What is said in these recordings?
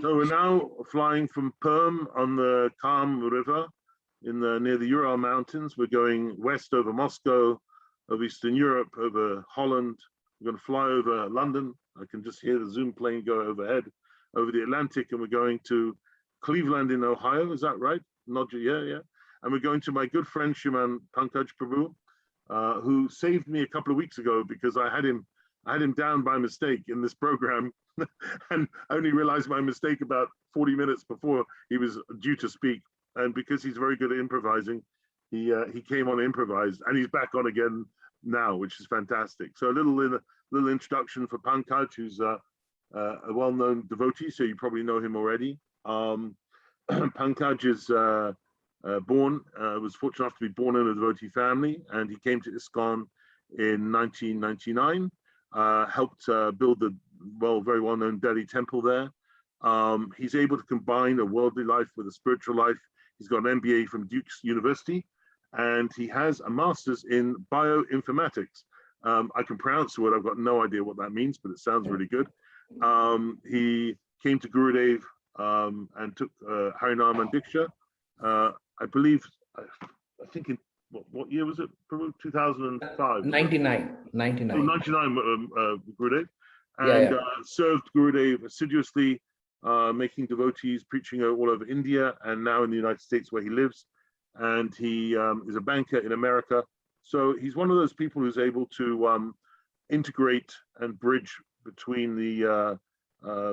So we're now flying from Perm on the Calm River near the Ural Mountains. We're going west over Moscow, over Eastern Europe, over Holland. We're going to fly over London. I can just hear the Zoom plane go overhead, over the Atlantic, and we're going to Cleveland in Ohio. Is that right? Yeah. And we're going to my good friend Sriman Pankaj Prabhu, who saved me a couple of weeks ago because I had him down by mistake in this program, and I only realized my mistake about 40 minutes before he was due to speak. And because he's very good at improvising, he came on improvised, and he's back on again now, which is fantastic. So a little introduction for Pankaj, who's a well-known devotee, so you probably know him already. Pankaj is was fortunate enough to be born in a devotee family, and he came to ISKCON in 1999, helped build the very well-known Delhi temple there. He's able to combine a worldly life with a spiritual life. He's got an MBA from Duke's University, and he has a master's in bioinformatics. I can pronounce the word, I've got no idea what that means, but it sounds really good. He came to Gurudev and took Harinam and Diksha. I believe, I think in, what year was it? 2005? 99. Oh, 99, Gurudev. And served Gurudev assiduously, making devotees, preaching all over India, and now in the United States where he lives. And he is a banker in America. So he's one of those people who's able to integrate and bridge between the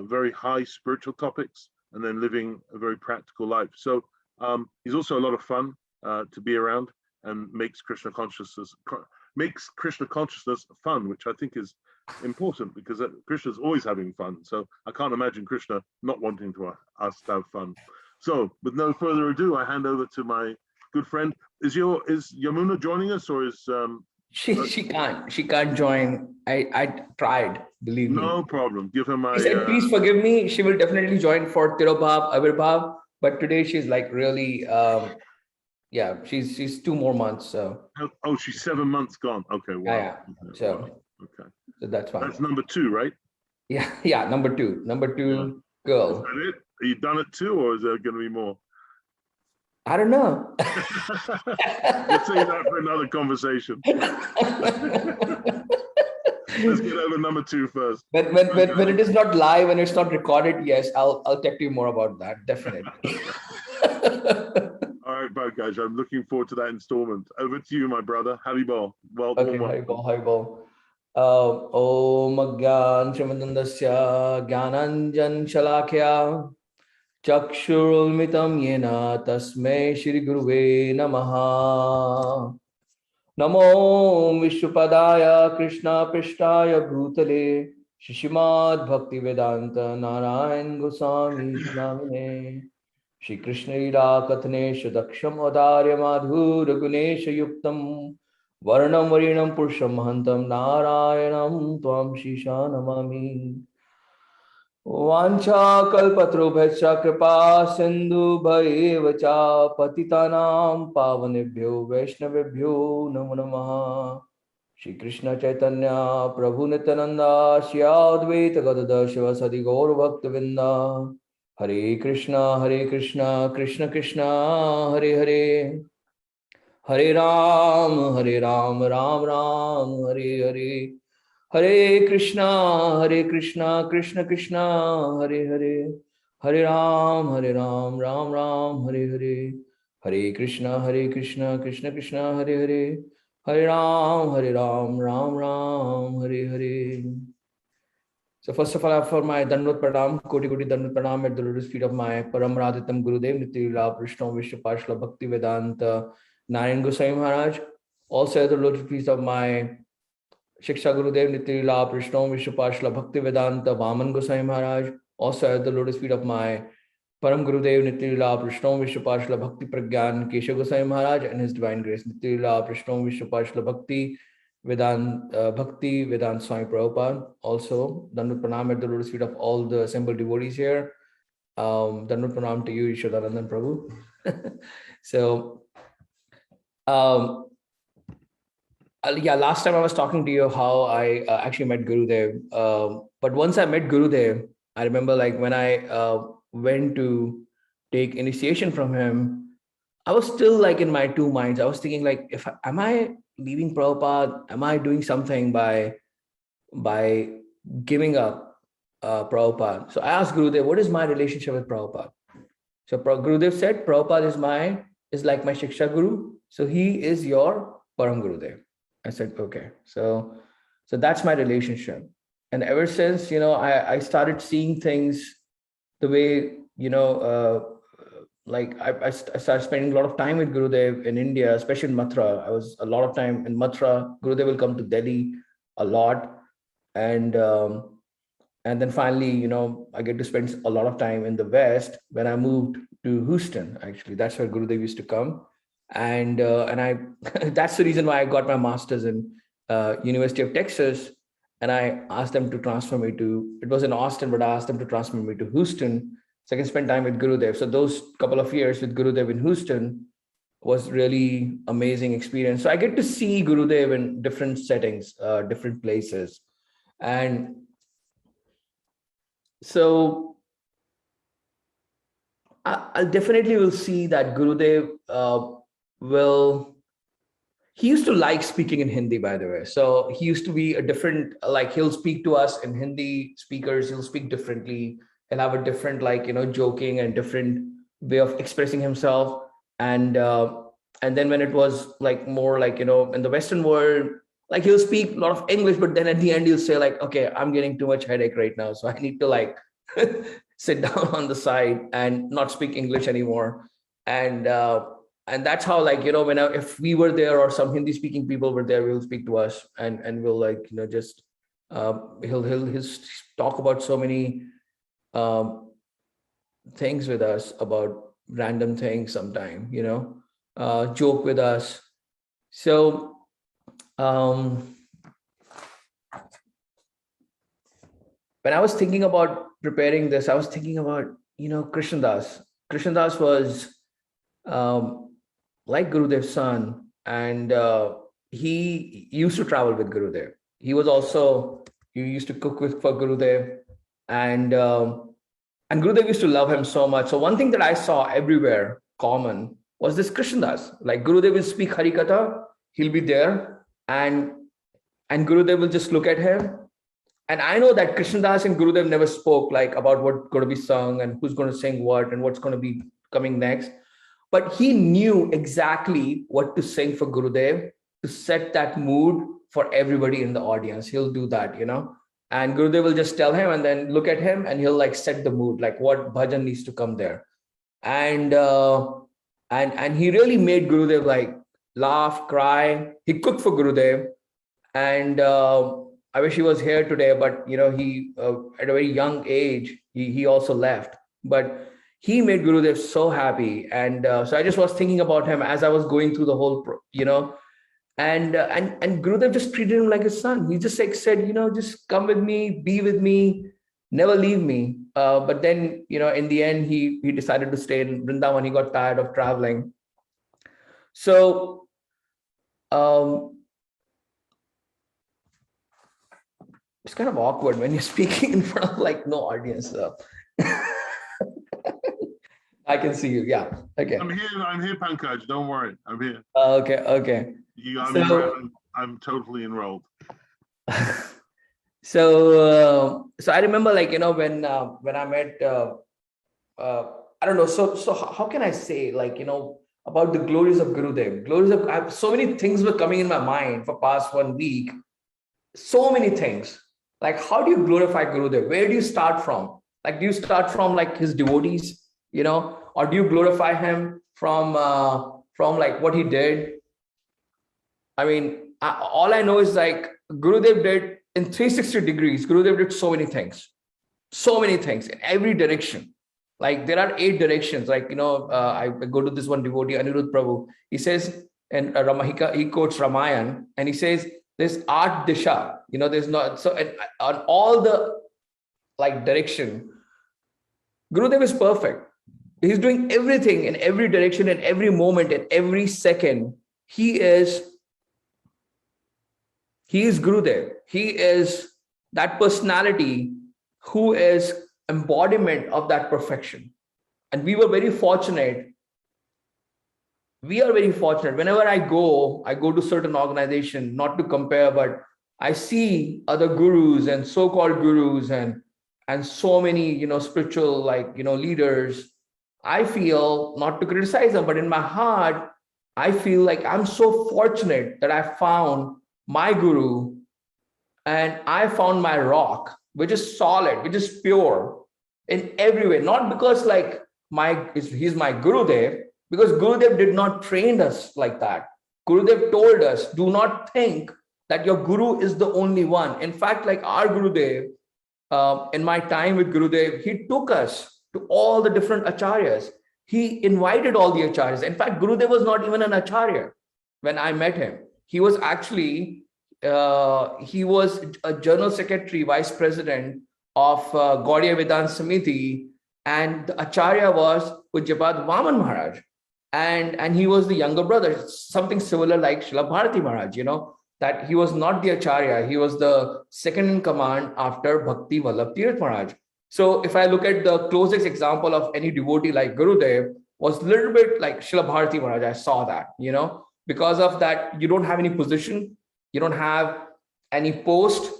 very high spiritual topics and then living a very practical life. So he's also a lot of fun to be around, and makes Krishna consciousness fun, which I think is important, because Krishna's always having fun. So I can't imagine Krishna not wanting us to have fun. So with no further ado, I hand over to my good friend. Is Yamuna joining us, or is she can't join. I tried, believe me. No problem. Give her my. She said, please forgive me. She will definitely join for Tirobhav, Avirbhav, but today she's like really she's 2 more months. So she's 7 months gone. Okay, wow. Yeah. So that's fine. That's number 2, right? Yeah, number two girl. Is that it? Are you done at 2, or is there going to be more? I don't know. Let's save that for another conversation. Let's get over number 2 first. When it is not live and it's not recorded, yes, I'll talk to you more about that, definitely. All right, Pankaj, I'm looking forward to that installment. Over to you, my brother. Haribol. Haribol. Om Gyan Shrimadandasya Gyananjan Shalakya Chakshurulmitam Yena Tasmai Shri Guruve Namaha. Namo Vishwapadaya Krishna Prishtaya Bhutale Srimad Bhakti-Vedanta Narayan Gosvami Namine Shri Krishna Lila Kathane Shadaksham Adarya Madhura Gunesha Yuktam Varnam Varinam Purusham Mahantam Narayanam Tvam Shisha Namami. Vancha kalpatrubhascha kripa sindhu bhayevacha patitanam pavanebhyo vaishnavebhyo namo namaha. Shri Krishna Chaitanya Prabhu Nityananda Shri Advaita Gadadhar Shivasadi Gaur Bhaktavinda. Hare Krishna Krishna Krishna Hare Hare, Hare Ram Ram Ram Hare Hare. Hare Krishna Krishna Krishna Hare Hare, Hare Ram Ram Ram Hare Hare. Hare Krishna Krishna Krishna Hare Hare, Hare Ram Ram Hare Hare. So first of all, I offer my Dandot Pranam, Koti Dandot Pranam at the lotus feet of my Paramraditam Gurudev, Nityalila Prishna Vishnu Parshla Bhakti Vedanta Narayana Goswami Maharaj. Also at the lotus feet of my Shiksha Gurudev, Nityalila Prishna Vishnu Parshla Bhakti Vedanta Vaman Goswami Maharaj. Also at the lotus feet of my Param Gurudev, Nityalila Prishna Vishnu Parshla Bhakti Pragyan Kesha Goswami Maharaj and His Divine Grace, Nityalila Prishna Vishnu Parshla Bhakti Vedant Swami Prabhupada. Also, Dandut Pranam at the lotus feet of all the assembled devotees here. Dandut Pranam to you, Ishadanandan Prabhu. So, Yeah, last time I was talking to you how I actually met Gurudev. But once I met Gurudev, I remember like when I went to take initiation from him, I was still like in my two minds. I was thinking like, am I leaving Prabhupada? Am I doing something by giving up Prabhupada? So I asked Gurudev, what is my relationship with Prabhupada? So Gurudev said, Prabhupada is like my Shiksha Guru. So he is your Param Gurudev. I said, okay. So that's my relationship. And ever since, I started seeing things the way, like I started spending a lot of time with Gurudev in India, especially in Mathura. I was a lot of time in Mathura. Gurudev will come to Delhi a lot. And then finally, I get to spend a lot of time in the West when I moved to Houston. Actually, that's where Gurudev used to come, and I that's the reason why I got my master's in University of Texas. And I asked them to transfer me to. It was in Austin, but I asked them to transfer me to Houston so I can spend time with Gurudev. So those couple of years with Gurudev in Houston was really amazing experience. So I get to see Gurudev in different settings, different places, and so I definitely will see that Gurudev he used to like speaking in Hindi, by the way. So he used to be a different, like he'll speak to us in Hindi speakers, he'll speak differently. He'll have a different, joking and different way of expressing himself. And then when it was like more like, in the Western world, like he'll speak a lot of English, but then at the end he'll say like, okay, I'm getting too much headache right now. So I need to like sit down on the side and not speak English anymore. And that's how, like, if we were there or some Hindi speaking people were there, we'll speak to us and we'll like, just he'll talk about so many things with us, about random things sometime, joke with us. So when I was thinking about preparing this, I was thinking about, Krishnadas. Krishnadas was like Gurudev's son, and he used to travel with Gurudev. He used to cook for Gurudev, and Gurudev used to love him so much. So one thing that I saw everywhere common was this Krishnadas. Like Gurudev will speak Harikatha, he'll be there, and Gurudev will just look at him. And I know that Krishnadas and Gurudev never spoke like about what's going to be sung and who's going to sing what and what's going to be coming next. But he knew exactly what to sing for Gurudev to set that mood for everybody in the audience. He'll do that, and Gurudev will just tell him and then look at him and he'll like set the mood, like what bhajan needs to come there. And he really made Gurudev like laugh, cry. He cooked for Gurudev. And I wish he was here today, but he at a very young age, he also left. But he made Gurudev so happy. And so I just was thinking about him as I was going through the whole, and Gurudev just treated him like his son. He just like said, just come with me, be with me, never leave me. But then, in the end, he decided to stay in Vrindavan. He got tired of traveling. So it's kind of awkward when you're speaking in front of like no audience. I can see you. Yeah. Okay. I'm here, Pankaj. Don't worry. I'm here. Okay. I'm totally enrolled. So I remember, like, when I met, I don't know. So how can I say, like, about the glories of Gurudev? So many things were coming in my mind for past 1 week. So many things. Like, how do you glorify Gurudev? Where do you start from? Like, do you start from like his devotees, or do you glorify him from like what he did? I mean, all I know is like Gurudev did in 360 degrees. Gurudev did so many things in every direction. Like there are 8 directions. Like, I go to this one devotee, Anirudh Prabhu. He says, and he quotes Ramayana, and he says, there's 8 disha, there's not, so on all the like direction, Gurudev is perfect. He's doing everything in every direction, in every moment, in every second. He is He is Gurudev. He is that personality who is embodiment of that perfection. And we were very fortunate. We are very fortunate. Whenever I go to certain organization, not to compare, but I see other gurus and so-called gurus and so many, spiritual, leaders. I feel, not to criticize them, but in my heart, I feel like I'm so fortunate that I found my guru and I found my rock, which is solid, which is pure in every way. Not because he's my Gurudev, because Gurudev did not train us like that. Gurudev told us, do not think that your guru is the only one. In fact, like our Gurudev, in my time with Gurudev, he took us to all the different acharyas. He invited all the acharyas. In fact, Gurudev was not even an acharya when I met him. He was actually, he was a general secretary, vice president of Gaudiya Vedanta Samiti, and the acharya was Pujyapat Vaman Maharaj. And he was the younger brother, something similar like Srila Bharati Maharaj, that he was not the acharya, he was the second in command after Bhakti Vallabh Tirth Maharaj. So if I look at the closest example of any devotee like Gurudev, was a little bit like Srila Bharati Maharaj. I saw that, because of that, you don't have any position, you don't have any post.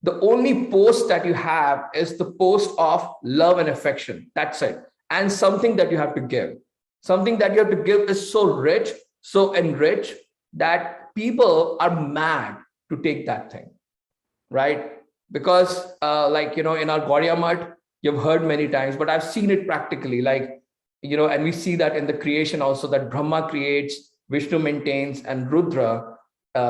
The only post that you have is the post of love and affection. That's it. And something that you have to give. Something that you have to give is so rich, so enriched that people are mad to take that thing, right? Because in our Gaudiya Math, you've heard many times, but I've seen it practically, and we see that in the creation also, that Brahma creates, Vishnu maintains, and Rudra,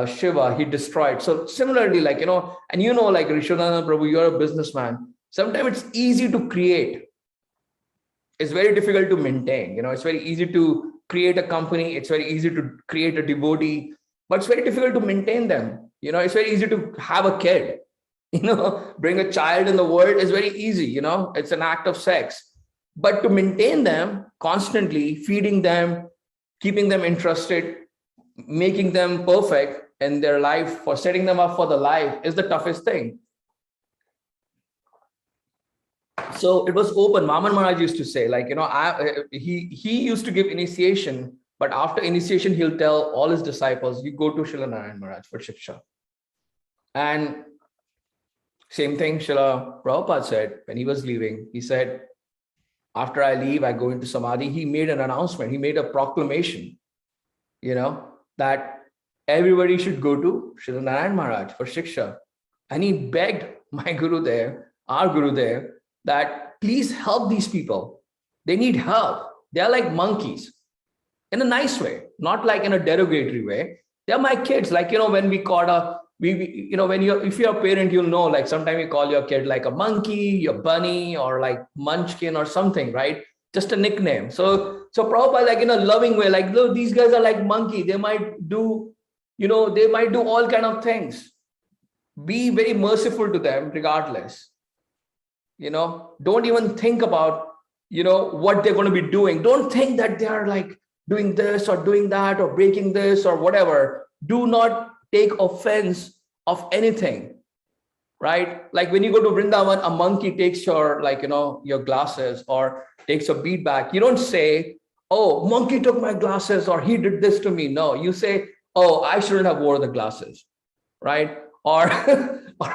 Shiva, he destroyed. So similarly, like Rishabhanand Prabhu, you're a businessman. Sometimes it's easy to create. It's very difficult to maintain. It's very easy to create a company. It's very easy to create a devotee, but it's very difficult to maintain them. It's very easy to have a kid. Bring a child in the world is very easy. It's an act of sex. But to maintain them constantly, feeding them, keeping them interested, making them perfect in their life, for setting them up for the life, is the toughest thing. So it was open. Vaman Maharaj used to say, he used to give initiation, but after initiation, he'll tell all his disciples, you go to Srila Narayana Maharaj for Shiksha. And same thing Srila Prabhupada said when he was leaving. He said, after I leave, I go into Samadhi. He made an announcement. He made a proclamation, that everybody should go to Srila Narayana Maharaj for Shiksha. And he begged my Gurudev, our Gurudev, that please help these people. They need help. They are like monkeys in a nice way, not like in a derogatory way. They're my kids. When we call if you're a parent, you'll know, sometimes you call your kid like a monkey, your bunny, or like munchkin or something, right? Just a nickname. So Prabhupada, in a loving way, look, these guys are like monkey. They might do, they might do all kind of things. Be very merciful to them regardless. Don't even think about, what they're going to be doing. Don't think that they are doing this or doing that or breaking this or whatever. Do not take offense of anything, right? Like when you go to Vrindavan, a monkey takes your, your glasses or takes a bead back. You don't say, oh, monkey took my glasses or he did this to me. No, you say, oh, I shouldn't have wore the glasses, right? Or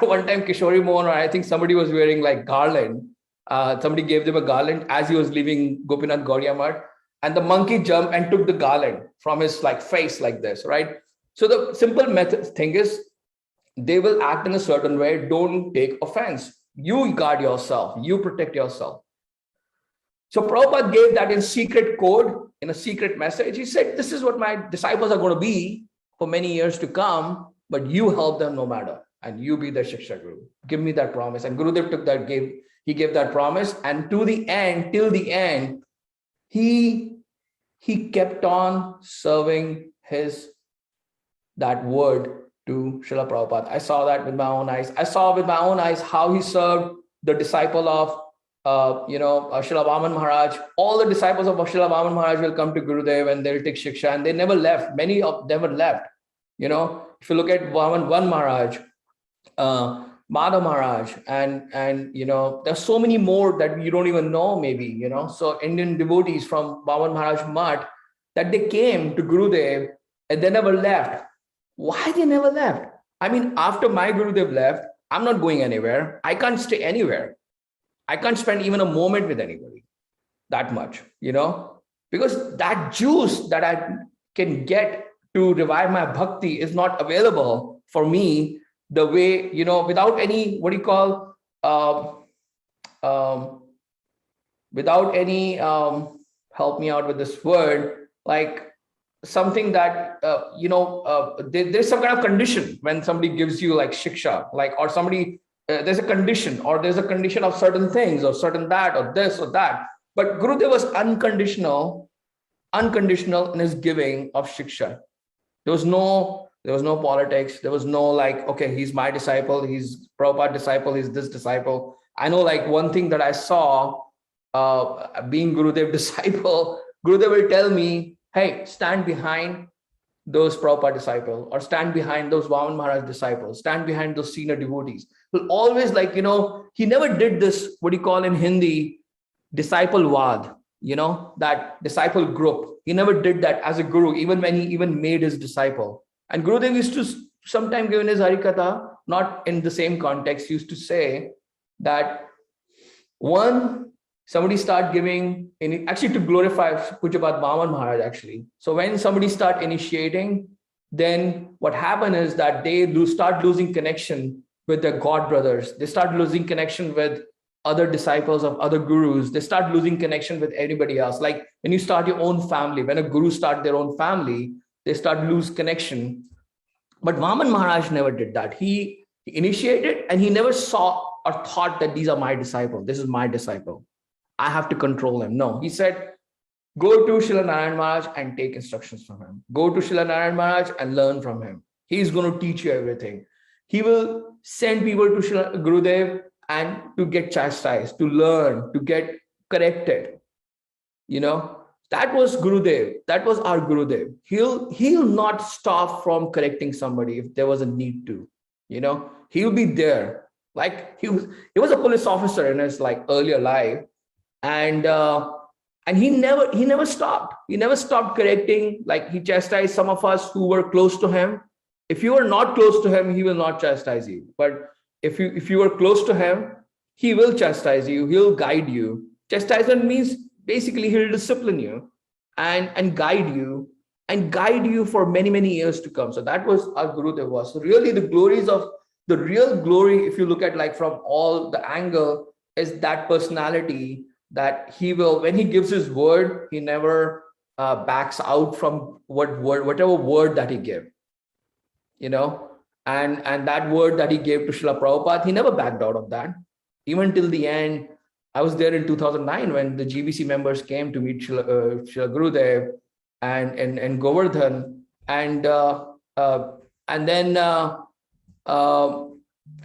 one time Kishori Mohan, or I think somebody was wearing garland. Somebody gave them a garland as he was leaving Gopinath Gaudiya Math, and the monkey jumped and took the garland from his face like this, right? So the simple thing is, they will act in a certain way. Don't take offense. You guard yourself. You protect yourself. So Prabhupada gave that in secret code, in a secret message. He said, this is what my disciples are going to be for many years to come, but you help them no matter. And you be the Shiksha Guru. Give me that promise. And Gurudev took that, he gave that promise. And to the end, till the end, he kept on serving that word to Srila Prabhupada. I saw that with my own eyes. I saw with my own eyes how he served the disciple of Srila Vaman Maharaj. All the disciples of Srila Vaman Maharaj will come to Gurudev and they'll take Shiksha, and they never left. Many of them never left. If you look at one Maharaj, Madhav Maharaj, and there's so many more that you don't even know, maybe, So Indian devotees from Bhavan Maharaj Math, that they came to Gurudev and they never left. Why they never left? I mean, after my Gurudev left, I'm not going anywhere. I can't stay anywhere. I can't spend even a moment with anybody that much, because that juice that I can get to revive my bhakti is not available for me the way, without any, without any, help me out with this word, like something that, there's some kind of condition when somebody gives you like shiksha, like, or somebody, there's a condition, or there's a condition of certain things, or certain that, or this or that. But Gurudev was unconditional in his giving of shiksha. There was no politics. There was no like, okay, he's my disciple, he's Prabhupada disciple, he's this disciple. I know, like, one thing that I saw, being Gurudev disciple, Gurudev will tell me, hey, stand behind those Prabhupada disciples, or stand behind those Vaman Maharaj disciples, stand behind those senior devotees. Will always, like, he never did this, what do you call in Hindi, disciple vad, that disciple group. He never did that as a guru, even when he even made his disciple. And Gurudev used to sometimes give in his Harikatha, not in the same context, used to say that somebody start giving, actually to glorify Pujapat Vaman Maharaj, actually. So when somebody start initiating, then what happened is that they start losing connection with their God brothers. They start losing connection with other disciples of other gurus. They start losing connection with everybody else. Like when you start your own family, when a guru start their own family, they start lose connection. But Vaman Maharaj never did that. He initiated, and he never saw or thought that these are my disciples. This is my disciple. I have to control him. No, he said, go to Srila Narayana Maharaj and take instructions from him. Go to Srila Narayana Maharaj and learn from him. He's going to teach you everything. He will send people to Srila Gurudev and to get chastised, to learn, to get corrected. That was Gurudev. That was our Gurudev. He'll not stop from correcting somebody if there was a need to. He'll be there. Like he was a police officer in his like earlier life. And he never stopped. He never stopped correcting. Like he chastised some of us who were close to him. If you are not close to him, he will not chastise you. But if you are close to him, he will chastise you. He'll guide you. Chastisement means basically he'll discipline you and guide you for many, many years to come. So that was our Gurudev was. So really the real glory, if you look at like from all the angle, is that personality that he will, when he gives his word, he never backs out from whatever word that he gave, and that word that he gave to Srila Prabhupada, he never backed out of that, even till the end. I was there in 2009 when the GBC members came to meet Srila Gurudev and Govardhan, and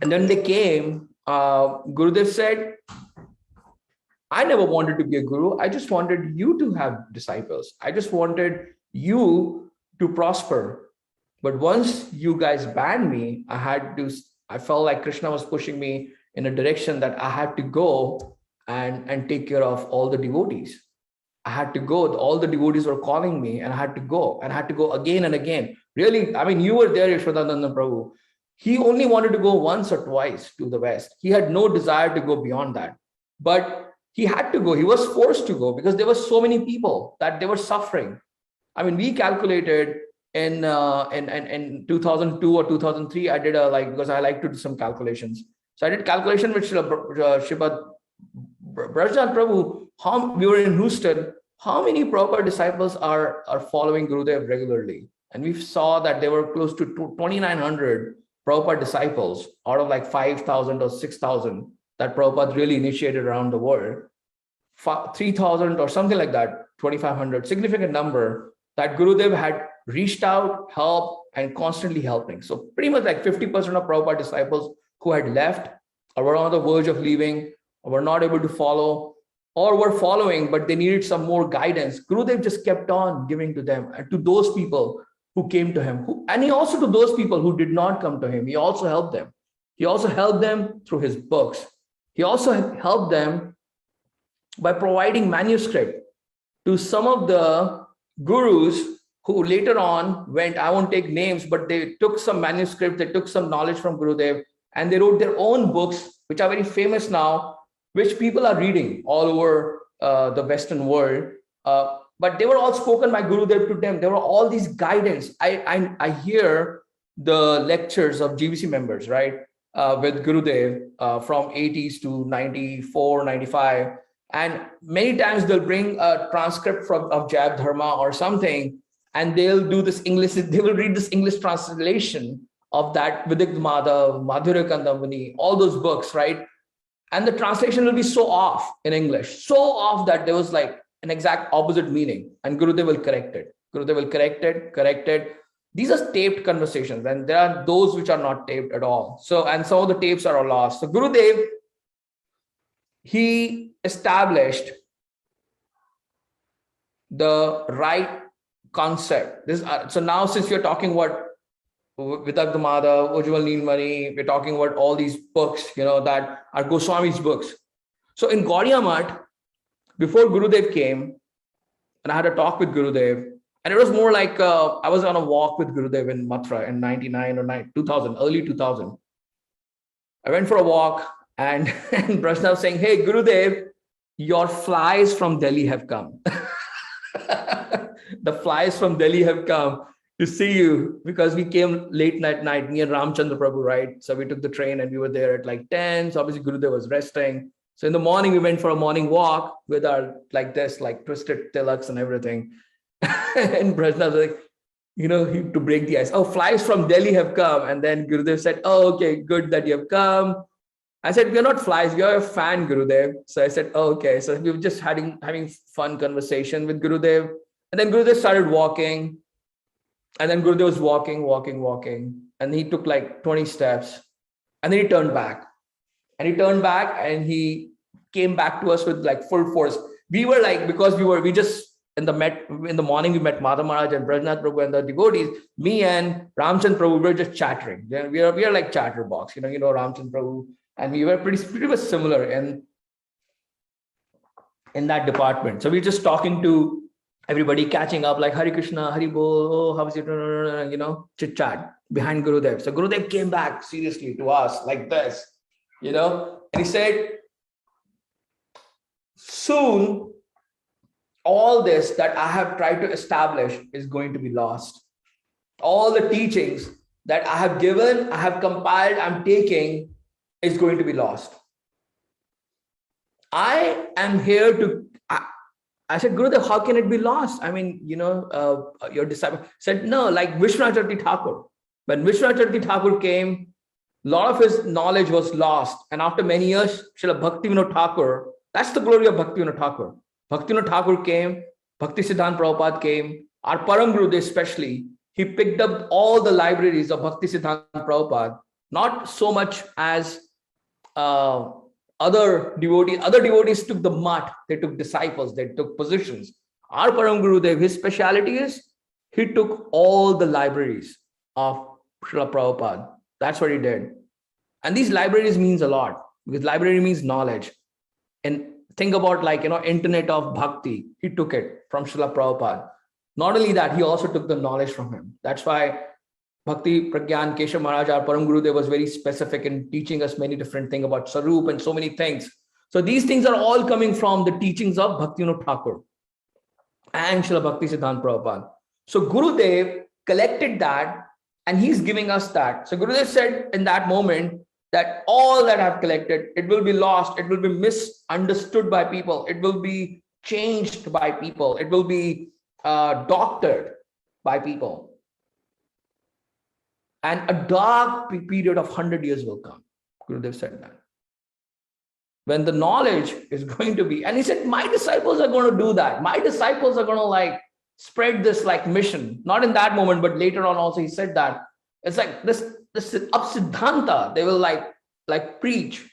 then they came. Gurudev said, I never wanted to be a guru. I just wanted you to have disciples. I just wanted you to prosper. But once you guys banned me, I felt like Krishna was pushing me in a direction that I had to go and take care of all the devotees. I had to go. All the devotees were calling me, and I had to go again and again. Really, I mean, you were there, Yashodananda Prabhu. He only wanted to go once or twice to the West. He had no desire to go beyond that. But he had to go. He was forced to go because there were so many people that they were suffering. I mean, we calculated in 2002 or 2003, I did because I like to do some calculations. So I did calculation with Sripad Brajnath Prabhu. We were in Houston. How many Prabhupada disciples are following Gurudev regularly? And we saw that there were close to 2,900 Prabhupada disciples out of like 5,000 or 6,000 that Prabhupada really initiated around the world. 3,000 or something like that, 2,500, significant number that Gurudev had reached out, helped, and constantly helping. So pretty much like 50% of Prabhupada disciples who had left or were on the verge of leaving or were not able to follow or were following, but they needed some more guidance. Gurudev just kept on giving to them. And to those people, who came to him. And he also, to those people who did not come to him, he also helped them. He also helped them through his books. He also helped them by providing manuscript to some of the gurus who later on went, I won't take names, but they took some manuscript, they took some knowledge from Gurudev, and they wrote their own books, which are very famous now, which people are reading all over the Western world. But they were all spoken by Gurudev to them. There were all these guidance. I hear the lectures of GBC members, right, with Gurudev from 80s to 94, 95. And many times they'll bring a transcript of Jab Dharma or something, and they'll do this English, they will read this English translation of that Vidigdha Madhav, Madhurya Kandamani, all those books, right? And the translation will be so off in English, so off that there was like an exact opposite meaning, and Gurudev will correct it. Gurudev will correct it. These are taped conversations, and there are those which are not taped at all. So, and some of the tapes are all lost. So Gurudev, he established the right concept. So now, since we're talking about Vidigdha Madhav, Ujjwal Neelmani, we're talking about all these books, that are Goswami's books. So in Gaudiya Math, before Gurudev came, and I had a talk with Gurudev, and it was more like I was on a walk with Gurudev in Mathura in 99 or 2000, early 2000. I went for a walk, and Prashna was saying, hey, Gurudev, your flies from Delhi have come. The flies from Delhi have come to see you, because we came late night, me and Ramchandra Prabhu, right? So we took the train and we were there at like 10. So obviously Gurudev was resting. So in the morning, we went for a morning walk with our like twisted tilaks and everything. And Prashna was like, to break the ice. Oh, flies from Delhi have come. And then Gurudev said, oh, okay, good that you have come. I said, we're not flies, we are a fan, Gurudev. So I said, oh, okay. So we were just having fun conversation with Gurudev. And then Gurudev started walking. And then Gurudev was walking. And he took like 20 steps. And then he turned back. And he came back to us with like full force. We were like, because we just in the morning, we met Madhav Maharaj and Brajnath Prabhu and the devotees. Me and Ramchandra Prabhu, we were just chattering. We are like chatterbox, Ramchandra Prabhu. And we were pretty much similar in that department. So we were just talking to everybody, catching up, like Hare Krishna, Hari Bol, oh, how is it, chit chat behind Gurudev. So Gurudev came back seriously to us like this, and he said, soon all this that I have tried to establish is going to be lost. All the teachings that I have given, I have compiled, I'm taking, is going to be lost. I am here to, I said, Gurudev, how can it be lost? I mean, your disciple said, no, like Vishwanath Thakur. When Vishwanath Thakur came, a lot of his knowledge was lost. And after many years, Srila Bhaktivinoda Thakur, that's the glory of Bhaktivinoda Thakur. Bhaktivinoda Thakur came, Bhakti Siddhanta Prabhupada came, our Param Gurudev especially, he picked up all the libraries of Bhakti Siddhanta Prabhupada, not so much as other devotees took the mat, they took disciples, they took positions. Our Param Gurudev, his speciality is he took all the libraries of Srila Prabhupada. That's what he did. And these libraries means a lot, because library means knowledge. And think about internet of bhakti. He took it from Srila Prabhupada. Not only that, he also took the knowledge from him. That's why Bhakti Pragyan Keshav Maharaj, our Param Gurudev, was very specific in teaching us many different things about Sarup and so many things. So these things are all coming from the teachings of Bhaktivinoda Thakur and Srila Bhakti Siddhanta Prabhupada. So Gurudev collected that and he's giving us that. So Gurudev said in that moment that all that I've collected, it will be lost, it will be misunderstood by people, it will be changed by people, it will be doctored by people. And a dark period of 100 years will come. Gurudev said that. When the knowledge is going to be, and he said, my disciples are going to do that. My disciples are going to spread this mission. Not in that moment, but later on also he said that. It's like this Siddhanta, they will preach.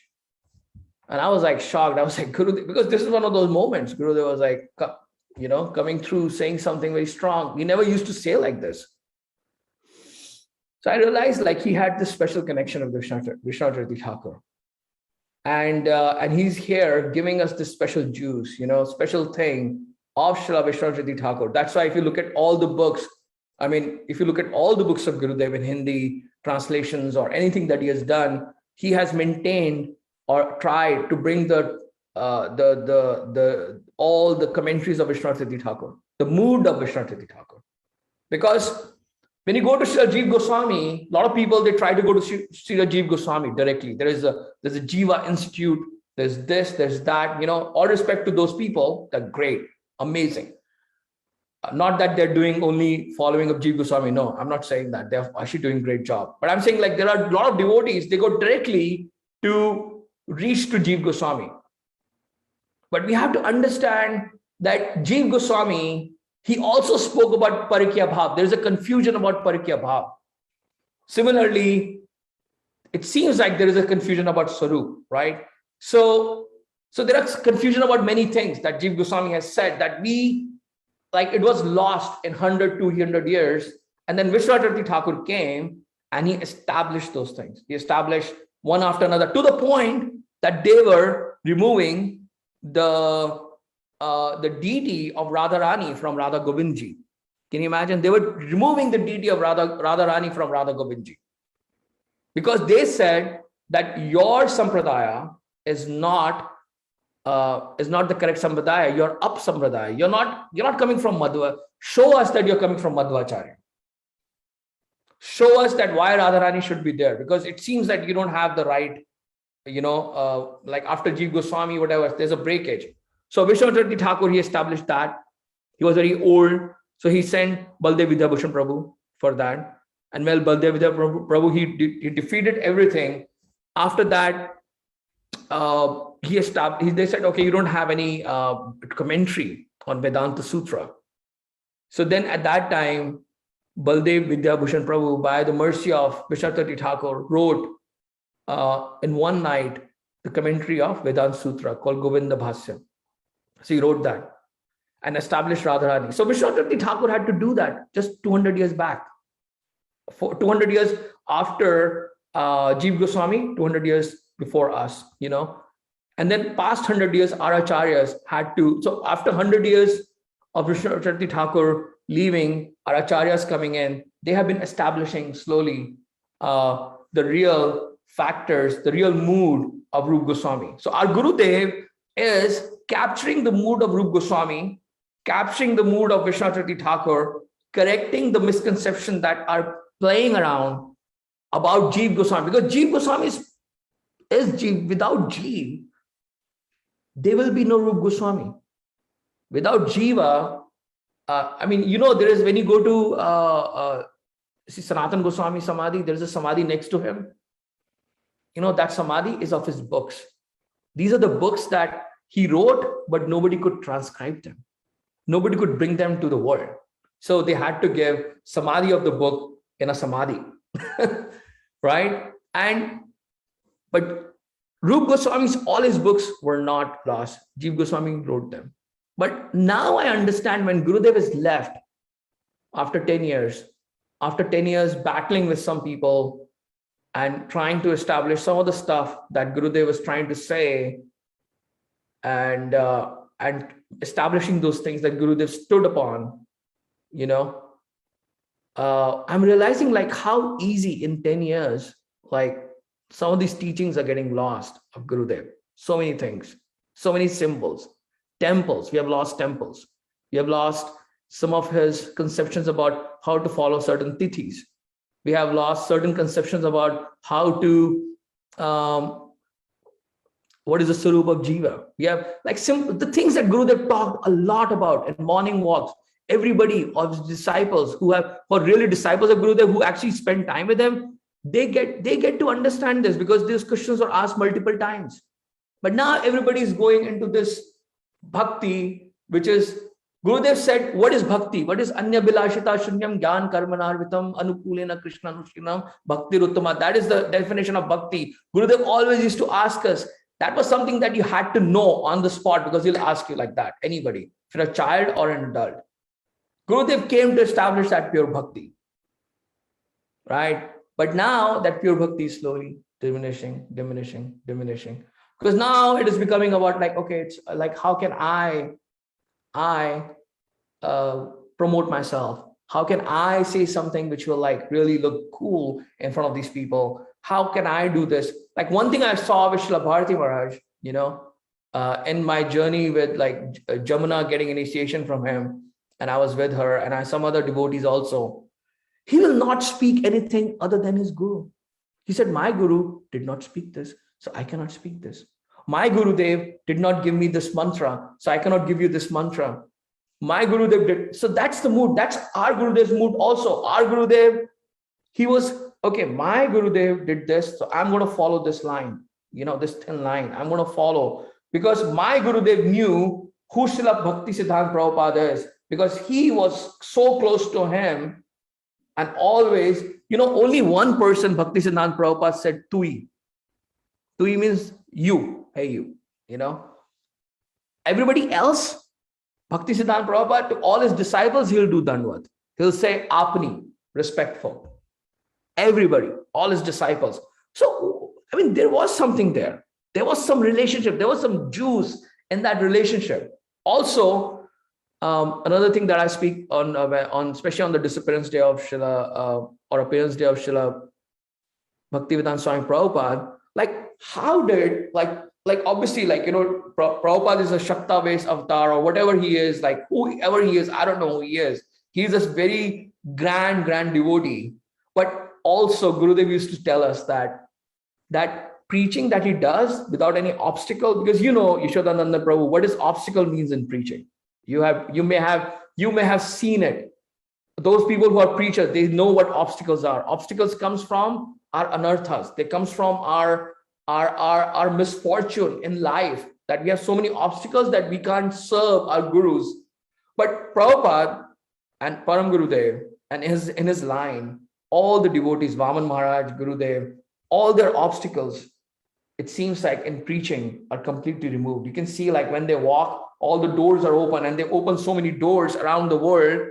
And I was shocked. I was like, Gurudev, because this is one of those moments. Gurudev was coming through, saying something very strong. He never used to say like this. So I realized like he had this special connection with Vishwanath Thakur. And he's here giving us this special juice, special thing of Srila Vishwanath Thakur. That's why if you look at all the books, if you look at all the books of Gurudev in Hindi, translations or anything that he has done, he has maintained or tried to bring all the commentaries of Vishwanath Thakur, the mood of Vishwanath Thakur. Because when you go to Srila Jeev Goswami, a lot of people, they try to go to Srila Jeev Goswami directly. There's a Jiva Institute, there's this, there's that, all respect to those people, they're great, amazing. Not that they're doing only following of Jeev Goswami. No, I'm not saying that. They're actually doing a great job. But I'm saying like there are a lot of devotees, they go directly to reach to Jeev Goswami. But we have to understand that Jeev Goswami, he also spoke about Parikya Bhav. There's a confusion about Parikya Bhav. Similarly, it seems like there is a confusion about Sarup, right? So there is confusion about many things that Jeev Goswami has said that it was lost in 100, 200 years. And then Vishwanath Thakur came and he established those things. He established one after another to the point that they were removing the deity of Radharani from Radha Govindji. Can you imagine? They were removing the deity of Radharani from Radha Govindji. Because they said that your sampradaya is not the correct sampradaya, you're up sampradaya. You're not coming from Madhva. Show us that you're coming from Madhvacharya. Show us that why Radharani should be there, because it seems that you don't have the right, like after Jeev Goswami, whatever, there's a breakage. So Vishwanath Thakur, he established that. He was very old. So he sent Baldev Vidyabhushan Prabhu for that. And well, Baldev Vidyabhushan Prabhu, he defeated everything. After that, they said, okay, you don't have any commentary on Vedanta Sutra. So then at that time, Baldev Vidyabhushan Prabhu, by the mercy of Vishwanath Thakur, wrote in one night the commentary of Vedanta Sutra called Govinda Bhasya. So he wrote that and established Radharani. So Vishwanath Thakur had to do that just 200 years back. For 200 years after Jeev Goswami, 200 years before us, And then past 100 years, our acharyas had to. So after 100 years of Vishwanath Thakur leaving, our acharyas coming in, they have been establishing slowly the real factors, the real mood of Rupa Goswami. So our Gurudev is capturing the mood of Rupa Goswami, capturing the mood of Vishwanath Thakur, correcting the misconception that are playing around about Jeev Goswami. Because Jeev Goswami is Jeev. Without Jeev, there will be no Rupa Goswami. Without Jiva, there is, when you go to Sanatan Goswami Samadhi, there is a Samadhi next to him. That Samadhi is of his books. These are the books that he wrote, but nobody could transcribe them. Nobody could bring them to the world. So they had to give Samadhi of the book in a Samadhi, right? But Rupa Goswami's, all his books were not lost. Jeev Goswami wrote them. But now I understand when Gurudev is left after 10 years battling with some people and trying to establish some of the stuff that Gurudev was trying to say and establishing those things that Gurudev stood upon, I'm realizing like how easy in 10 years, like some of these teachings are getting lost of Gurudev. So many things, so many symbols, temples. We have lost temples. We have lost some of his conceptions about how to follow certain tithis. We have lost certain conceptions about how to, what is the Sarup of Jiva. We have like the things that Gurudev talked a lot about in morning walks. Everybody of his disciples who are really disciples of Gurudev, who actually spend time with him, they get to understand this because these questions are asked multiple times. But now everybody is going into this bhakti, which is, Gurudev said, what is bhakti? What is anya bilashita shunyam gyan karmanarvitam anukulena krishna nushinam bhakti ruttama? That is the definition of bhakti. Gurudev always used to ask us. That was something that you had to know on the spot because he'll ask you like that, anybody, if you're a child or an adult. Gurudev came to establish that pure bhakti. right? But now that pure bhakti is slowly diminishing, diminishing, diminishing. Because now it is becoming about like, okay, it's like, how can I promote myself? How can I say something which will like really look cool in front of these people? How can I do this? Like one thing I saw with Srila Bharati Maharaj, in my journey with like Jamuna getting initiation from him, and I was with her and some other devotees also. He will not speak anything other than his guru. He said, my guru did not speak this, so I cannot speak this. My Gurudev did not give me this mantra, so I cannot give you this mantra. My Gurudev did. So that's the mood. That's our Gurudev's mood also. Our Gurudev, he was, okay, my Gurudev did this, so I'm going to follow this line, this thin line. I'm going to follow. Because my Gurudev knew who Srila Bhakti Siddhanta Prabhupada is, because he was so close to him. And always, only one person, Bhakti Siddhanta Prabhupada said, Tui. Tui means you, hey you, Everybody else, Bhakti Siddhanta Prabhupada, to all his disciples, he'll do Dandvat. He'll say, Apni, respectful. Everybody, all his disciples. So, there was something there. There was some relationship. There was some juice in that relationship. Also, another thing that I speak on especially on the disappearance day of Srila, or appearance day of Srila Bhaktivedanta Swami Prabhupada, like how did, like obviously, Prabhupada is a Shakta-based avatar or whatever he is, like whoever he is, I don't know who he is. He's this very grand devotee. But also Gurudev used to tell us that preaching that he does without any obstacle, because Yashodananda Prabhu, what does obstacle means in preaching? You may have seen it. Those people who are preachers, they know what obstacles are. Obstacles comes from our anarthas. They comes from our misfortune in life, that we have so many obstacles that we can't serve our gurus. But Prabhupada and Param Gurudev, and in his line, all the devotees, Vaman Maharaj, Gurudev, all their obstacles, it seems like in preaching, are completely removed. You can see like when they walk, all the doors are open, and they open so many doors around the world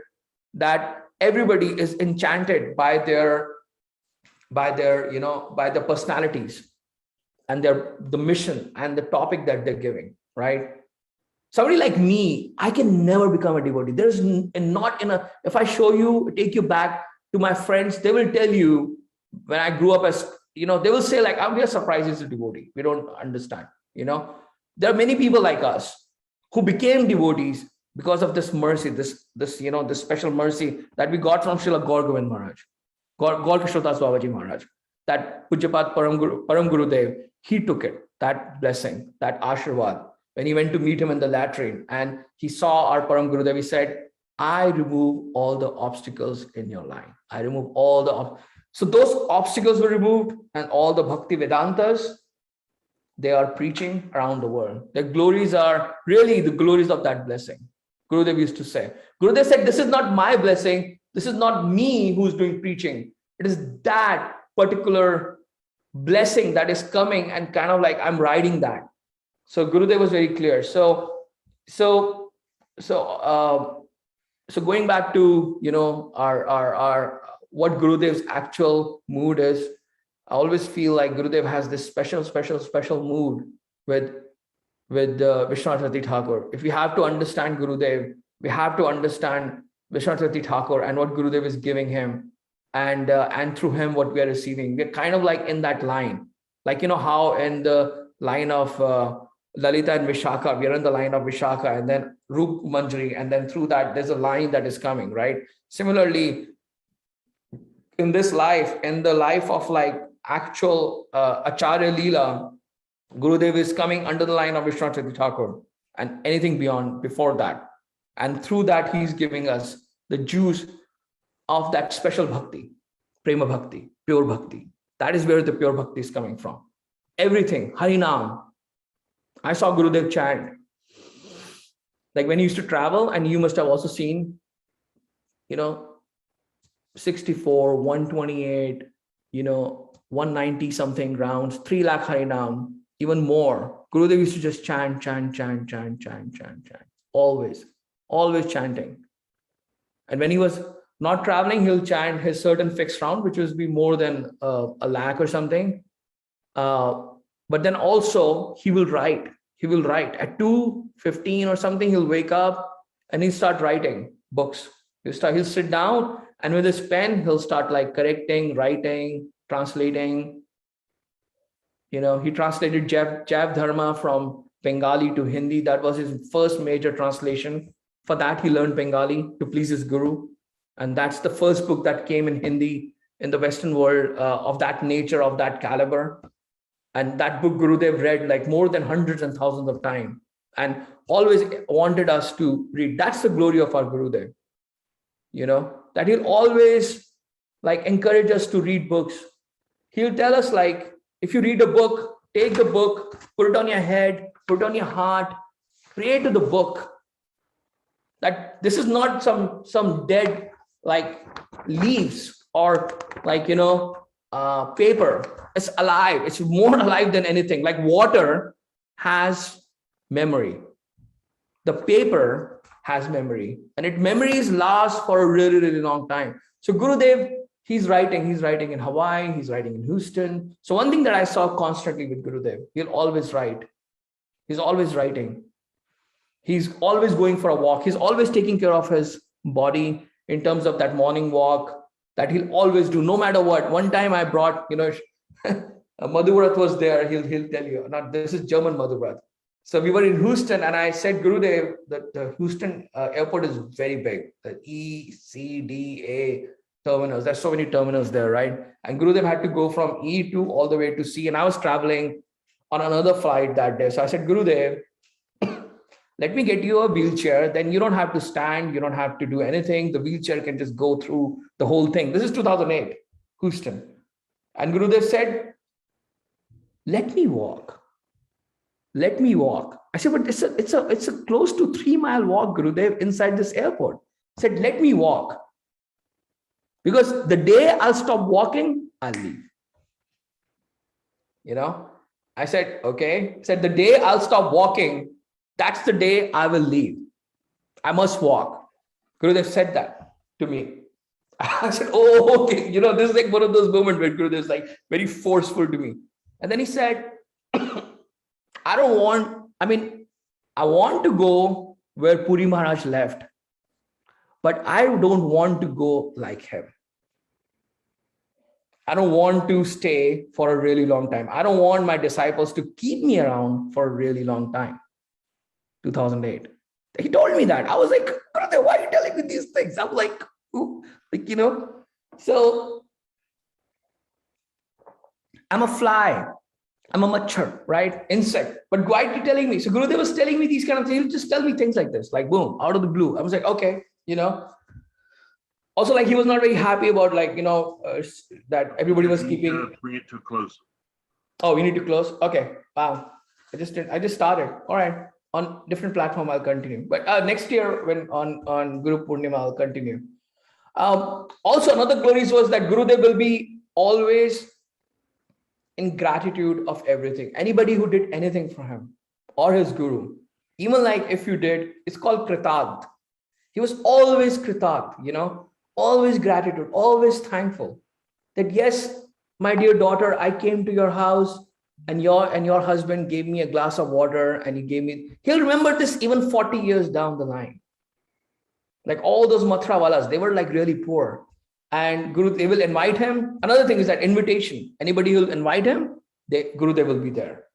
that everybody is enchanted by their personalities and the mission and the topic that they're giving, right? Somebody like me, I can never become a devotee. If I show you, take you back to my friends, they will tell you when I grew up as, they will say like, we are surprised as a devotee. We don't understand, There are many people like us who became devotees because of this mercy, this special mercy that we got from Srila Gaur Govind Maharaj, Gaur Kishordas Babaji Maharaj, that Pujapat Param Gurudev, he took it, that blessing, that Ashirwad. When he went to meet him in the latrine and he saw our Param Gurudev, he said, I remove all the obstacles in your line. I remove all the So those obstacles were removed, and all the Bhakti Vedantas, they are preaching around the world. Their glories are really the glories of that blessing. Gurudev used to say. Gurudev said, this is not my blessing. This is not me who's doing preaching. It is that particular blessing that is coming, and kind of like I'm riding that. So Gurudev was very clear. So going back to our what Gurudev's actual mood is, I always feel like Gurudev has this special mood with Vishwanath Thakur. If we have to understand Gurudev, we have to understand Vishwanath Thakur and what Gurudev is giving him, and through him what we are receiving. We're kind of like in that line, like how in the line of Lalita and Vishaka, we are in the line of Vishaka, and then Rup Manjari, and then through that there's a line that is coming, right? Similarly, in this life, in the life of like actual Acharya Leela, Gurudev is coming under the line of Vishwanath Thakur and anything before that. And through that, he's giving us the juice of that special bhakti, prema bhakti, pure bhakti. That is where the pure bhakti is coming from. Everything, Harinam. I saw Gurudev chant. Like when he used to travel, and you must have also seen, 64, 128, 190 something rounds, 3 lakh Harinam, even more. Gurudev used to just chant. Always chanting. And when he was not traveling, he'll chant his certain fixed round, which will be more than a lakh or something. But then also he will write. He will write at 2:15 or something. He'll wake up and he'll start writing books. He'll sit down and with his pen, he'll start like correcting, writing, translating. He translated Jav Dharma from Bengali to Hindi. That was his first major translation. For that, he learned Bengali to please his guru. And that's the first book that came in Hindi in the Western world of that nature, of that caliber. And that book Gurudev read like more than hundreds and thousands of times and always wanted us to read. That's the glory of our Gurudev, that he'll always like encourage us to read books. He'll tell us like, if you read a book, take the book, put it on your head, put it on your heart, pray to the book. That this is not some dead like leaves or like, paper. It's alive. It's more alive than anything. Like water has memory. The paper has memory, and memories last for a really, really long time. So Gurudev, he's writing in Hawaii, he's writing in Houston. So one thing that I saw constantly with Gurudev, he'll always write. He's always writing. He's always going for a walk. He's always taking care of his body in terms of that morning walk that he'll always do, no matter what. One time I brought, Madhurat was there. He'll tell you, not this is German Madhurat. So we were in Houston and I said, Gurudev, the Houston airport is very big. The E, C, D, A terminals. There's so many terminals there, right? And Gurudev had to go from E to all the way to C. And I was traveling on another flight that day. So I said, Gurudev, let me get you a wheelchair. Then you don't have to stand. You don't have to do anything. The wheelchair can just go through the whole thing. This is 2008, Houston. And Gurudev said, let me walk. Let me walk. I said, but it's a close to 3-mile walk, Gurudev, inside this airport. I said, let me walk. Because the day I'll stop walking, I'll leave. I said, okay. I said, the day I'll stop walking, that's the day I will leave. I must walk. Gurudev said that to me. I said, oh, okay. This is like one of those moments where Gurudev is like very forceful to me. And then he said, I want to go where Puri Maharaj left, but I don't want to go like him. I don't want to stay for a really long time. I don't want my disciples to keep me around for a really long time. 2008. He told me that. I was like, Gurudev, why are you telling me these things? I'm like, ooh, So I'm a fly. I'm a machar, right? Insect. But why are you telling me? So Gurudev was telling me these kind of things. He'll just tell me things like this, like boom, out of the blue. I was like, okay, Also, like he was not very happy about that everybody was keeping. Bring it to close. Oh, we need to close. Okay. Wow. I just started. All right. On different platform, I'll continue. But next year, when on Guru Purnima, I'll continue. Also, another glory was that Gurudev will be always in gratitude of everything. Anybody who did anything for him or his guru, even like if you did, it's called Kritad. He was always Kritad, always gratitude, always thankful that yes, my dear daughter, I came to your house and your husband gave me a glass of water and he'll remember this even 40 years down the line. Like all those Mathurawalas, they were like really poor. And they will invite him. Another thing is that invitation. Anybody who will invite him, Gurudev will be there.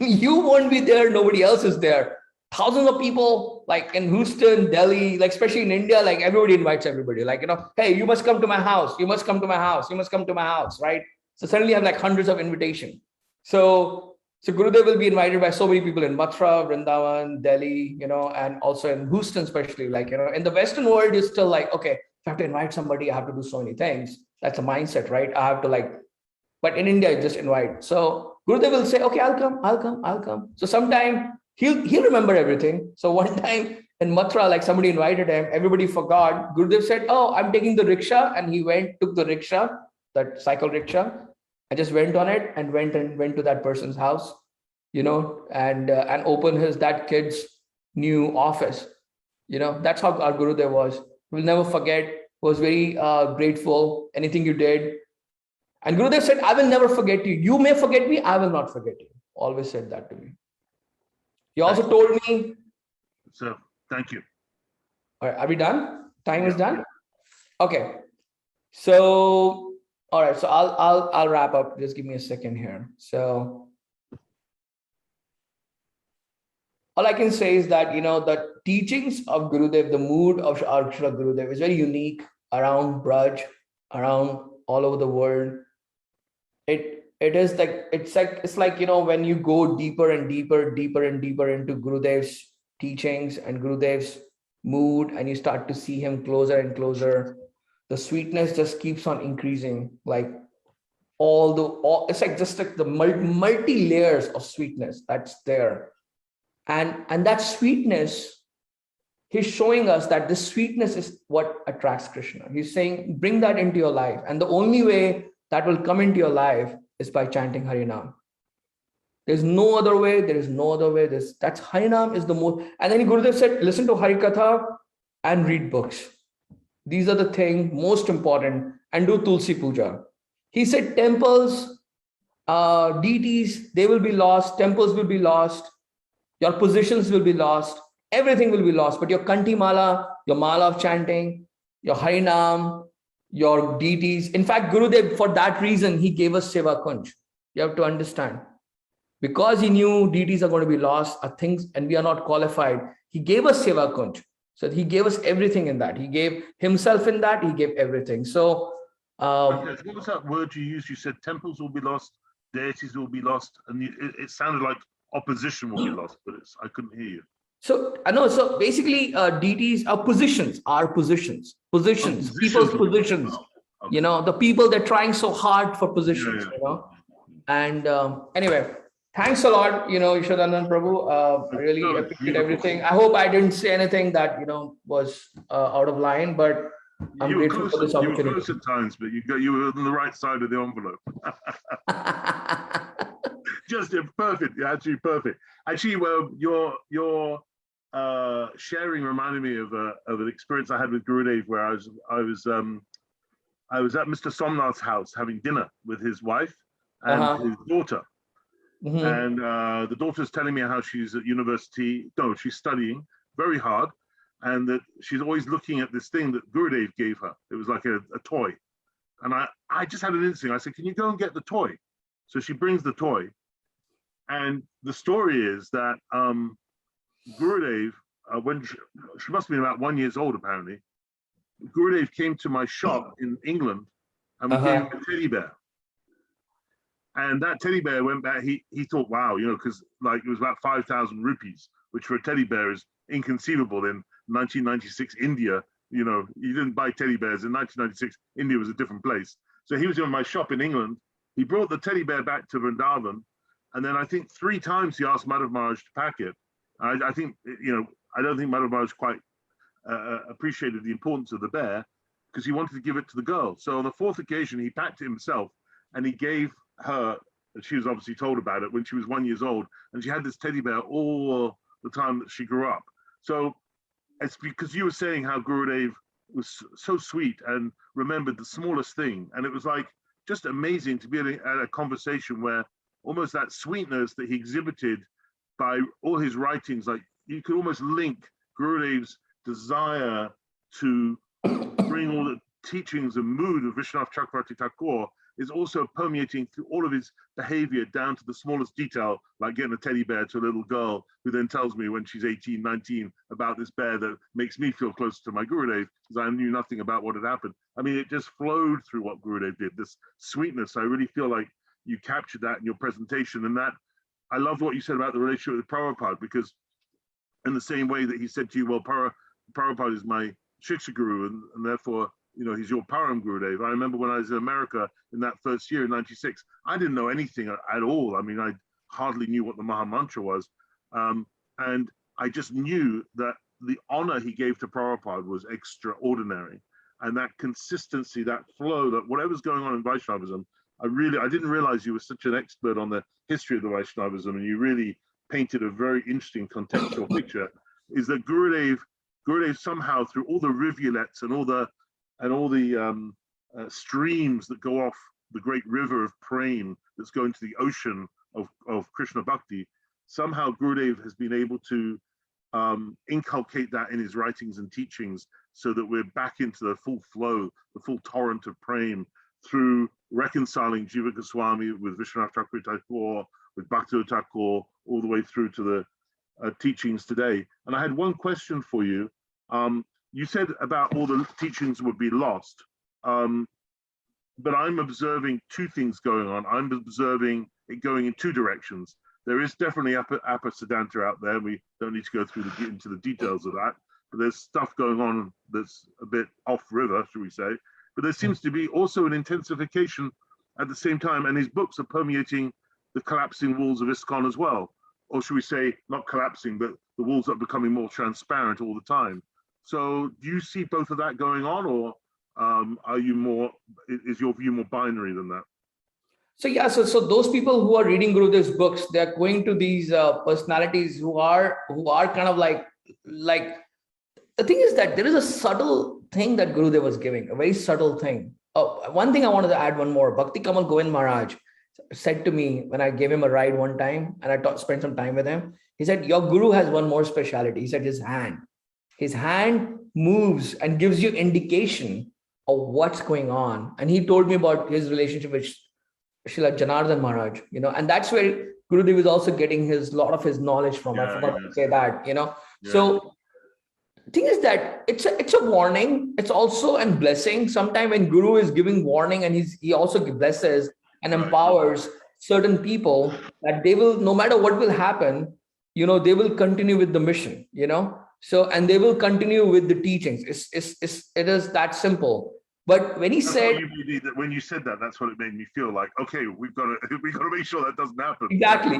You won't be there. Nobody else is there. Thousands of people, like in Houston, Delhi, like especially in India, like everybody invites everybody. Like, hey, you must come to my house. You must come to my house. You must come to my house, right? So suddenly you have like hundreds of invitations. So Gurudev will be invited by so many people in Mathura, Vrindavan, Delhi, and also in Houston, especially like, in the Western world, you're still like, okay, if I have to invite somebody, I have to do so many things. That's a mindset, right? I have to but in India, you just invite. So Gurudev will say, okay, I'll come. So sometime he'll remember everything. So one time in Mathura, like somebody invited him, everybody forgot. Gurudev said, oh, I'm taking the rickshaw. And he took the rickshaw, that cycle rickshaw. I just went on it and went to that person's house, and opened that kid's new office. That's how our Gurudev was. will never forget, was very grateful, anything you did. And Gurudev said, I will never forget you. You may forget me, I will not forget you. Always said that to me. He also told me. So, thank you. All right, are we done? Time is done? Okay. So, all right, so I'll wrap up. Just give me a second here. So all I can say is that, the teachings of Gurudev, the mood of our Srila Gurudev is very unique around Braj, around all over the world. It's like, when you go deeper and deeper into Gurudev's teachings and Gurudev's mood, and you start to see him closer and closer, the sweetness just keeps on increasing. Like it's like just like the multi layers of sweetness that's there. And that sweetness, he's showing us that this sweetness is what attracts Krishna. He's saying, bring that into your life. And the only way that will come into your life is by chanting Harinam. There's no other way. There is no other way. That's Harinam is the most. And then Gurudev said, listen to Harikatha and read books. These are the things most important, and do Tulsi Puja. He said temples, deities, they will be lost. Temples will be lost. Your positions will be lost. Everything will be lost. But your Kanti Mala, your Mala of chanting, your Harinam, your deities. In fact, Gurudev, for that reason, he gave us Seva Kunj. You have to understand. Because he knew deities are going to be lost, are things, and we are not qualified, he gave us Seva Kunj. So he gave us everything in that. He gave himself in that. He gave everything. So what was that word you used? You said temples will be lost, deities will be lost, and it sounded like opposition will be lost, but I couldn't hear you. So I know. So basically, deities are positions, people's positions. Oh, okay. The people, they're trying so hard for positions. And anyway, thanks a lot, Ishadanand Prabhu. I really appreciate everything. I hope I didn't say anything that was out of line, but I'm grateful for this opportunity. You were close at times, but you were on the right side of the envelope. Just perfect, actually perfect. Actually, well, your sharing reminded me of an experience I had with Gurudev, where I was at Mr. Somnath's house having dinner with his wife and his daughter. And the daughter's telling me how she's at university. No, she's studying very hard, and that she's always looking at this thing that Gurudev gave her. It was like a toy. And I just had an instinct. I said, can you go and get the toy? So she brings the toy. And the story is that Gurudev, when she must have been about 1 year old, apparently, Gurudev came to my shop in England and we gave him a teddy bear. And that teddy bear went back, he thought, wow, because like it was about 5,000 rupees, which for a teddy bear is inconceivable in 1996 India. You didn't buy teddy bears. In 1996, India was a different place. So he was in my shop in England. He brought the teddy bear back to Vrindavan. And then I think 3 times he asked Madhav Maharaj to pack it. I think, I don't think Madhav Maharaj quite appreciated the importance of the bear, because he wanted to give it to the girl. So on the 4th occasion, he packed it himself and he gave her, she was obviously told about it when she was 1 year old, and she had this teddy bear all the time that she grew up. So it's because you were saying how Gurudev was so sweet and remembered the smallest thing. And it was like just amazing to be at a conversation where almost that sweetness that he exhibited by all his writings, like you could almost link Gurudev's desire to bring all the teachings and mood of Vishwanath Chakravarti Thakur is also permeating through all of his behavior down to the smallest detail, like getting a teddy bear to a little girl who then tells me when she's 18, 19 about this bear that makes me feel closer to my Gurudev because I knew nothing about what had happened. I mean, it just flowed through what Gurudev did, this sweetness. I really feel like you captured that in your presentation, and that I love what you said about the relationship with Prabhupada, because in the same way that he said to you, well, Prabhupada is my Shiksha Guru, and therefore, he's your Param Gurudev. I remember when I was in America in that first year in 96, I didn't know anything at all. I mean, I hardly knew what the Maha Mantra was. And I just knew that the honor he gave to Prabhupada was extraordinary. And that consistency, that flow, that whatever's going on in Vaishnavism, I didn't realize you were such an expert on the history of the Vaishnavism, and you really painted a very interesting contextual picture, is that Gurudev Gurudev somehow, through all the rivulets and all the streams that go off the great river of prem that's going to the ocean of Krishna Bhakti, somehow Gurudev has been able to inculcate that in his writings and teachings, so that we're back into the full flow, the full torrent of prem, through reconciling Jiva Goswami with Vishwanath Thakur Thakur, with Bhakti Thakur, all the way through to the teachings today. And I had one question for you. You said about all the teachings would be lost, but I'm observing two things going on. I'm observing it going in two directions. There is definitely Siddhanta out there. We don't need to go through into the details of that, but there's stuff going on that's a bit off river, should we say. But there seems to be also an intensification at the same time, and his books are permeating the collapsing walls of ISKCON as well. Or should we say, not collapsing, but the walls are becoming more transparent all the time. So do you see both of that going on, or is your view more binary than that? So yeah, so those people who are reading Gurudev's books, they are going to these personalities who are kind of like the thing is that there is a subtle thing that Gurudev was giving, a very subtle thing. One thing I wanted to add, one more. Bhakti Kamal Govind Maharaj said to me when I gave him a ride one time and I spent some time with him, he said, your guru has one more speciality. He said his hand moves and gives you indication of what's going on. And he told me about his relationship with Srila Janardhan Maharaj, and that's where Gurudev is also getting a lot of his knowledge from. I forgot to say that, Yeah. So the thing is that it's a warning. It's also a blessing. Sometimes when Guru is giving warning, and he also blesses and empowers certain people, that they will, no matter what will happen, they will continue with the mission, So, and they will continue with the teachings. It is that simple. But when he said, when you said that, that's what it made me feel like. Okay, we've got to make sure that doesn't happen. Exactly.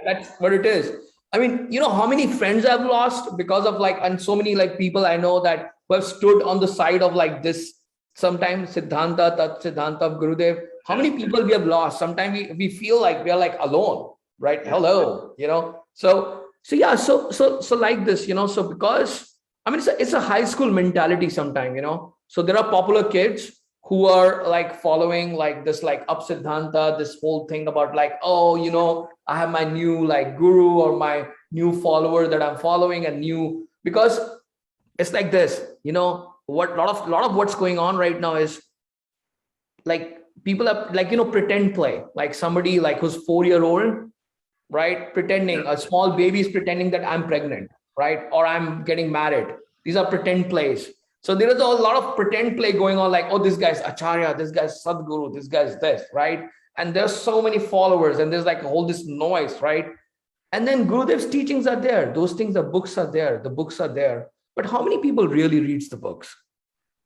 That's what it is. I mean, how many friends I've lost because of and so many people I know that who have stood on the side of this. Sometimes Siddhanta, Tat Siddhanta of Gurudev. How many people we have lost? Sometimes we feel like we are alone, right? Hello, So yeah, so like this, So because it's a high school mentality sometimes, So there are popular kids who are following this up Siddhanta, this whole thing about I have my new guru or my new follower that I'm following, and new, because it's like this, what lot of what's going on right now is people are pretend play, somebody who's 4-year-old, right, pretending, a small baby is pretending that I'm pregnant, right, or I'm getting married. These are pretend plays. So there is a lot of pretend play going on, oh, this guy's Acharya, this guy's Sadguru, this guy's this, right? And there's so many followers, and there's all this noise, right? And then Gurudev's teachings are there. Those things, the books are there. The books are there. But how many people really reads the books?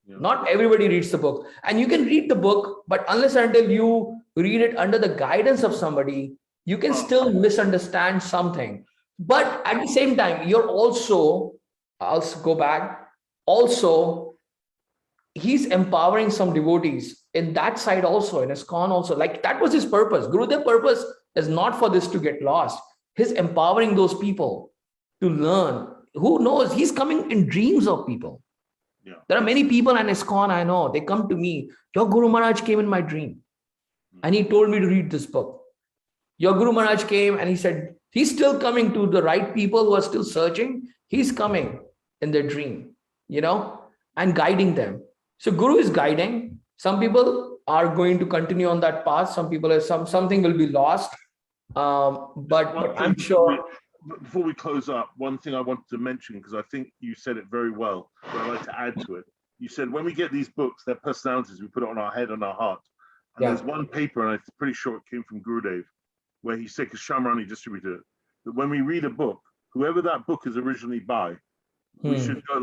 Yeah. Not everybody reads the book. And you can read the book, but unless and until you read it under the guidance of somebody, you can still misunderstand something. But at the same time, you're also, I'll go back, also, he's empowering some devotees in that side also, in ISKCON also. That was his purpose. Gurudev's purpose is not for this to get lost. He's empowering those people to learn. Who knows? He's coming in dreams of people. Yeah. There are many people in ISKCON I know. They come to me. Your Guru Maharaj came in my dream. And he told me to read this book. Your Guru Maharaj came and he said, he's still coming to the right people who are still searching. He's coming in their dream. And guiding them. So Guru is guiding. Some people are going to continue on that path. Some people something will be lost. But I'm sure. Before we close up, one thing I wanted to mention, because I think you said it very well, but I'd like to add to it. You said when we get these books, they're personalities, we put it on our head and our heart. And there's one paper, and I'm pretty sure it came from Gurudev, where he said, because Shamrani distributed it, that when we read a book, whoever that book is originally by, we should go,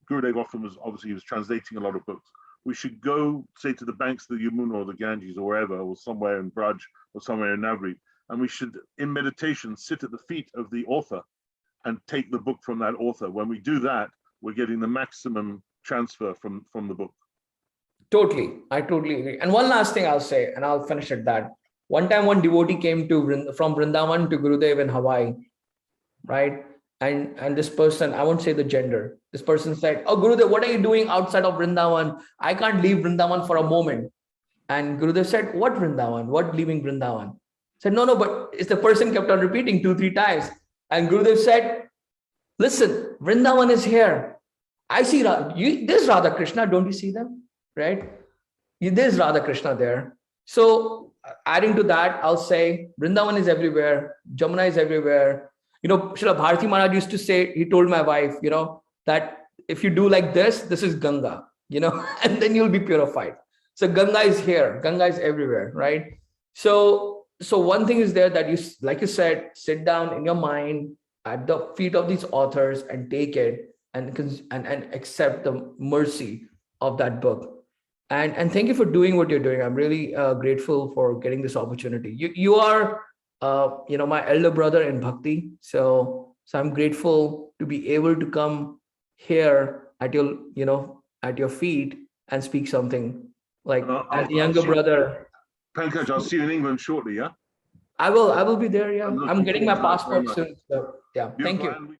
Gurudev often he was translating a lot of books. We should go, say, to the banks of the Yamuna or the Ganges or wherever, or somewhere in Braj or somewhere in Navri, and we should, in meditation, sit at the feet of the author and take the book from that author. When we do that, we're getting the maximum transfer from the book. Totally. I totally agree. And one last thing I'll say, and I'll finish at that. One time, one devotee came from Vrindavan to Gurudev in Hawaii, right? And this person, I won't say the gender, this person said, "Oh, Gurudev, what are you doing outside of Vrindavan? I can't leave Vrindavan for a moment." And Gurudev said, "What Vrindavan? What leaving Vrindavan?" Said, "No, but it's the person kept on repeating 2-3 times." And Gurudev said, "Listen, Vrindavan is here. I see there's Radha Krishna. Don't you see them? Right? There's Radha Krishna there." So adding to that, I'll say Vrindavan is everywhere. Jamuna is everywhere. Srila Bharati Maharaj used to say, he told my wife, that if you do like this is Ganga, and then you'll be purified. So Ganga is here. Ganga is everywhere, right? So one thing is there that you, like you said, sit down in your mind at the feet of these authors and take it and accept the mercy of that book. And thank you for doing what you're doing. I'm really grateful for getting this opportunity. You are, my elder brother in Bhakti. So I'm grateful to be able to come here at your feet and speak something like as a younger brother. Pankaj, I'll see you in England shortly, yeah? I will be there, yeah. I'm getting my forward to that very passport much. soon. So yeah, thank you.